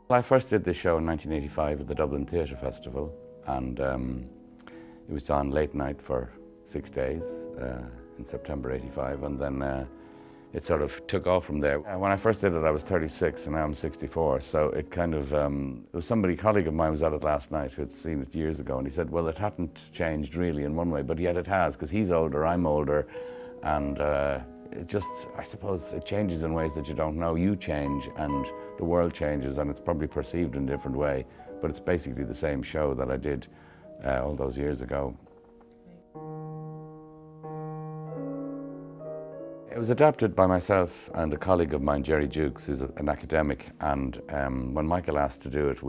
Well, I first did this show in 1985 at the Dublin Theatre Festival, and it was on late night for 6 days in September '85, and then it sort of took off from there. When I first did it, I was 36, and now I'm 64, so it kind of, it was somebody, a colleague of mine was at it last night who had seen it years ago, and he said, well, it hadn't changed really in one way, but yet it has, because he's older, I'm older, and it just, I suppose, it changes in ways that you don't know. You change, and the world changes, and it's probably perceived in a different way, but it's basically the same show that I did all those years ago. It was adapted by myself and a colleague of mine, Jerry Jukes, who's an academic, and when Michael asked to do it,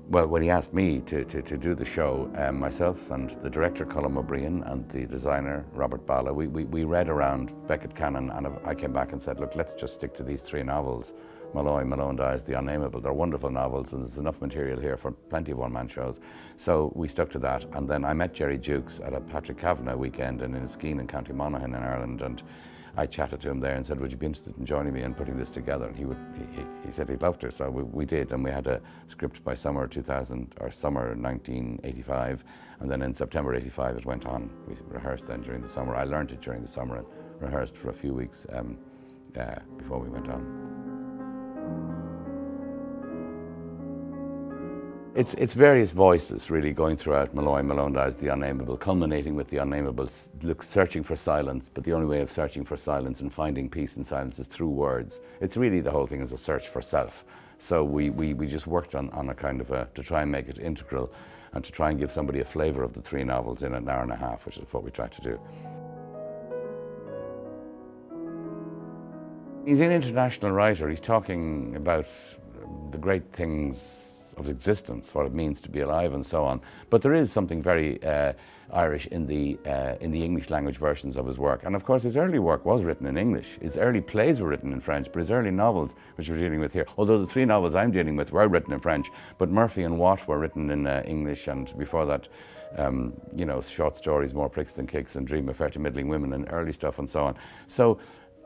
when he asked me to do the show, myself and the director, Colm O'Brien, and the designer, Robert Balla, we read around Beckett canon, and I came back and said, look, let's just stick to these 3 novels. Malloy, Malone Dies, The Unnameable. They're wonderful novels, and there's enough material here for plenty of one-man shows. So we stuck to that, and then I met Jerry Jukes at a Patrick Kavanagh weekend in Enniskeen in County Monaghan in Ireland, and I chatted to him there and said, would you be interested in joining me in putting this together? And he said he'd love to, so we did, and we had a script by summer 2000, or summer 1985, and then in September '85 it went on. We rehearsed then during the summer. I learned it during the summer and rehearsed for a few weeks before we went on. It's various voices really going throughout Malloy, Malone Dies, The Unnameable, culminating with The Unnameable, searching for silence, but the only way of searching for silence and finding peace in silence is through words. It's really, the whole thing is a search for self. So we just worked on a kind of to try and make it integral and to try and give somebody a flavour of the 3 novels in an hour and a half, which is what we tried to do. He's an international writer. He's talking about the great things of existence, what it means to be alive and so on. But there is something very Irish in the English language versions of his work. And of course his early work was written in English. His early plays were written in French, but his early novels, which we're dealing with here, although the 3 novels I'm dealing with were written in French, but Murphy and Watt were written in English, and before that, you know, short stories, More Pricks Than Kicks and Dream of Fair to Middling Women and early stuff and so on. So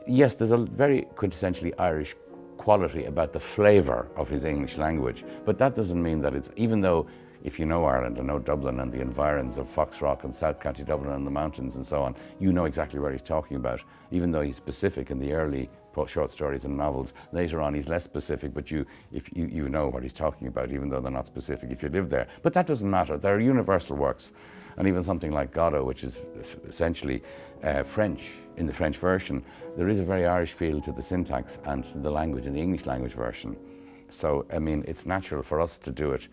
yes, there's a very quintessentially Irish quality about the flavour of his English language, but that doesn't mean that it's, even though if you know Ireland and know Dublin and the environs of Foxrock and South County Dublin and the mountains and so on, you know exactly what he's talking about, even though he's specific in the early short stories and novels. Later on he's less specific, but you know what he's talking about, even though they're not specific if you live there. But that doesn't matter, they're universal works. And even something like Godot, which is essentially French, in the French version, there is a very Irish feel to the syntax and to the language in the English language version. So, I mean, it's natural for us to do it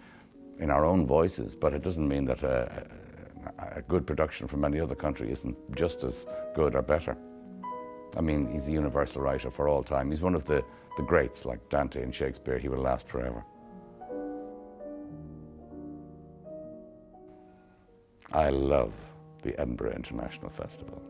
in our own voices, but it doesn't mean that a good production from any other country isn't just as good or better. I mean, he's a universal writer for all time. He's one of the greats, like Dante and Shakespeare. He will last forever. I love the Edinburgh International Festival.